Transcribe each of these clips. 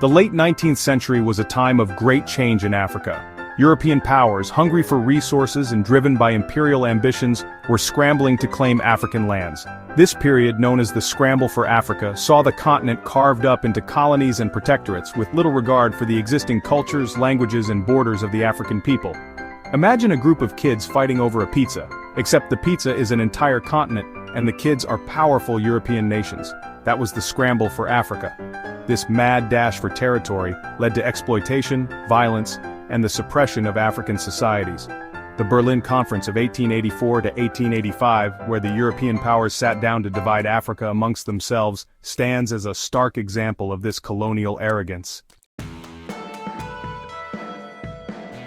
The late 19th century was a time of great change in Africa. European powers, hungry for resources and driven by imperial ambitions, were scrambling to claim African lands. This period, known as the Scramble for Africa, saw the continent carved up into colonies and protectorates with little regard for the existing cultures, languages, and borders of the African people. Imagine a group of kids fighting over a pizza, except the pizza is an entire continent, and the kids are powerful European nations. That was the scramble for Africa. This mad dash for territory led to exploitation, violence, and the suppression of African societies. The Berlin Conference of 1884 to 1885, where the European powers sat down to divide Africa amongst themselves, stands as a stark example of this colonial arrogance.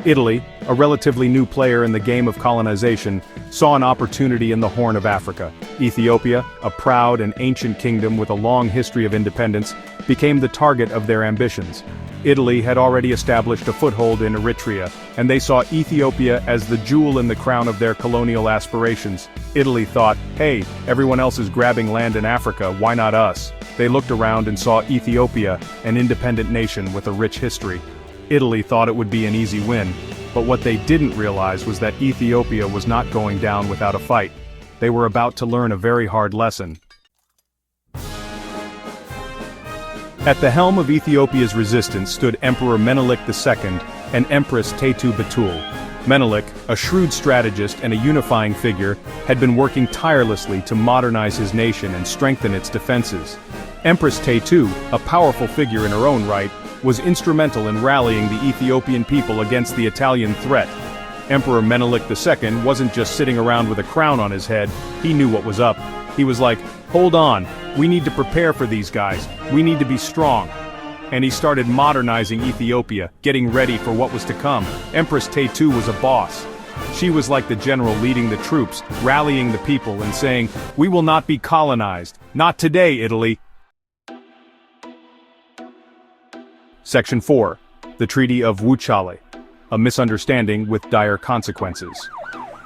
Italy, a relatively new player in the game of colonization, saw an opportunity in the Horn of Africa. Ethiopia, a proud and ancient kingdom with a long history of independence, became the target of their ambitions. Italy had already established a foothold in Eritrea, and they saw Ethiopia as the jewel in the crown of their colonial aspirations. Italy thought, hey, everyone else is grabbing land in Africa, why not us? They looked around and saw Ethiopia, an independent nation with a rich history. Italy thought it would be an easy win, but what they didn't realize was that Ethiopia was not going down without a fight. They were about to learn a very hard lesson. At the helm of Ethiopia's resistance stood Emperor Menelik II and Empress Taytu Betul. Menelik, a shrewd strategist and a unifying figure, had been working tirelessly to modernize his nation and strengthen its defenses. Empress Taytu, a powerful figure in her own right, was instrumental in rallying the Ethiopian people against the Italian threat. Emperor Menelik II wasn't just sitting around with a crown on his head, he knew what was up. He was like, hold on, we need to prepare for these guys, we need to be strong. And he started modernizing Ethiopia, getting ready for what was to come. Empress Taytu was a boss. She was like the general leading the troops, rallying the people and saying, we will not be colonized, not today, Italy. Section 4. The Treaty of Wuchale. A misunderstanding with dire consequences.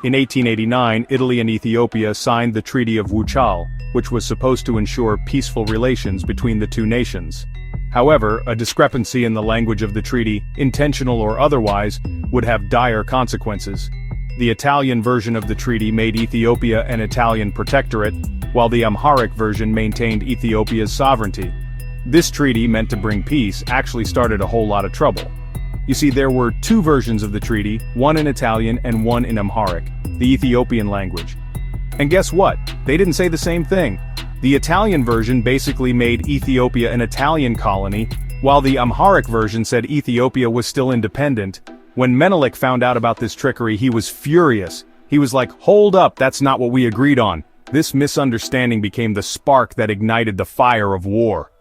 In 1889, Italy and Ethiopia signed the Treaty of Wuchale, which was supposed to ensure peaceful relations between the two nations. However, a discrepancy in the language of the treaty, intentional or otherwise, would have dire consequences. The Italian version of the treaty made Ethiopia an Italian protectorate, while the Amharic version maintained Ethiopia's sovereignty. This treaty, meant to bring peace, actually started a whole lot of trouble. You see, there were two versions of the treaty, one in Italian and one in Amharic, the Ethiopian language. And guess what? They didn't say the same thing. The Italian version basically made Ethiopia an Italian colony, while the Amharic version said Ethiopia was still independent. When Menelik found out about this trickery, he was furious. He was like, hold up, that's not what we agreed on. This misunderstanding became the spark that ignited the fire of war.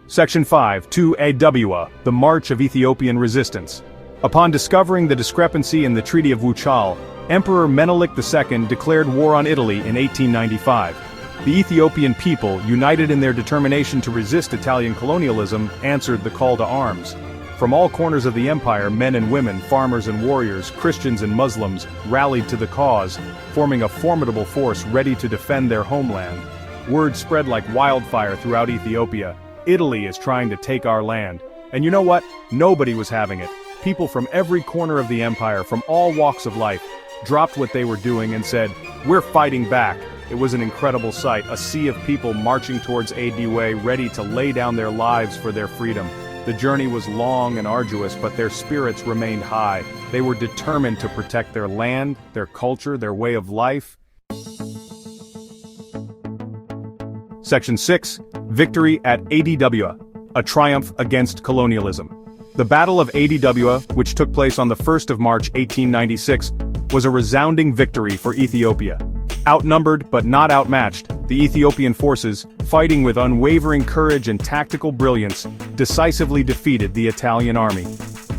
Section 5. To Adwa, the March of Ethiopian Resistance. Upon discovering the discrepancy in the Treaty of Wuchale, Emperor Menelik II declared war on Italy in 1895. The Ethiopian people, united in their determination to resist Italian colonialism, answered the call to arms. From all corners of the empire, men and women, farmers and warriors, Christians and Muslims, rallied to the cause, forming a formidable force ready to defend their homeland. Word spread like wildfire throughout Ethiopia. Italy is trying to take our land. And you know what? Nobody was having it. People from every corner of the empire, from all walks of life, dropped what they were doing and said, we're fighting back. It was an incredible sight, a sea of people marching towards Adwa, ready to lay down their lives for their freedom. The journey was long and arduous, but their spirits remained high. They were determined to protect their land, their culture, their way of life. Section 6. Victory at Adwa, a triumph against colonialism. The Battle of Adwa, which took place on the 1st of March 1896, was a resounding victory for Ethiopia. Outnumbered but not outmatched, the Ethiopian forces, fighting with unwavering courage and tactical brilliance, decisively defeated the Italian army.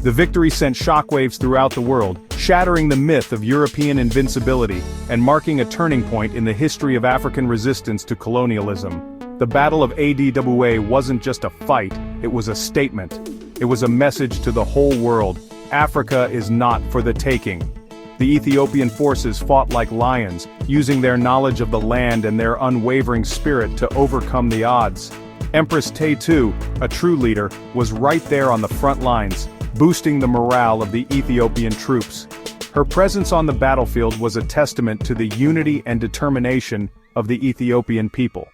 The victory sent shockwaves throughout the world, shattering the myth of European invincibility and marking a turning point in the history of African resistance to colonialism. The Battle of Adwa wasn't just a fight, it was a statement. It was a message to the whole world: Africa is not for the taking. The Ethiopian forces fought like lions, using their knowledge of the land and their unwavering spirit to overcome the odds. Empress Taytu, a true leader, was right there on the front lines, boosting the morale of the Ethiopian troops. Her presence on the battlefield was a testament to the unity and determination of the Ethiopian people.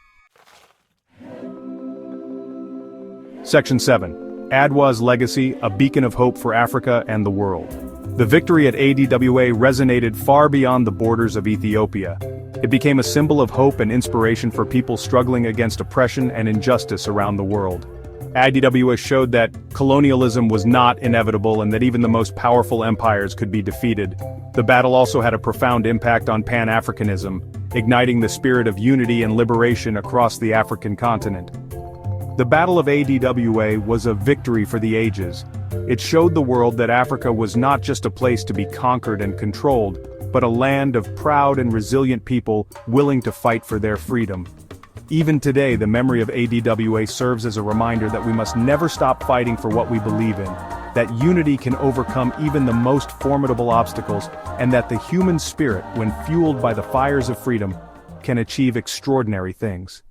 Section 7. Adwa's legacy, a beacon of hope for Africa and the world. The victory at Adwa resonated far beyond the borders of Ethiopia. It became a symbol of hope and inspiration for people struggling against oppression and injustice around the world. Adwa showed that colonialism was not inevitable and that even the most powerful empires could be defeated. The battle also had a profound impact on Pan-Africanism, igniting the spirit of unity and liberation across the African continent. The Battle of Adwa was a victory for the ages. It showed the world that Africa was not just a place to be conquered and controlled, but a land of proud and resilient people willing to fight for their freedom. Even today, the memory of Adwa serves as a reminder that we must never stop fighting for what we believe in, that unity can overcome even the most formidable obstacles, and that the human spirit, when fueled by the fires of freedom, can achieve extraordinary things.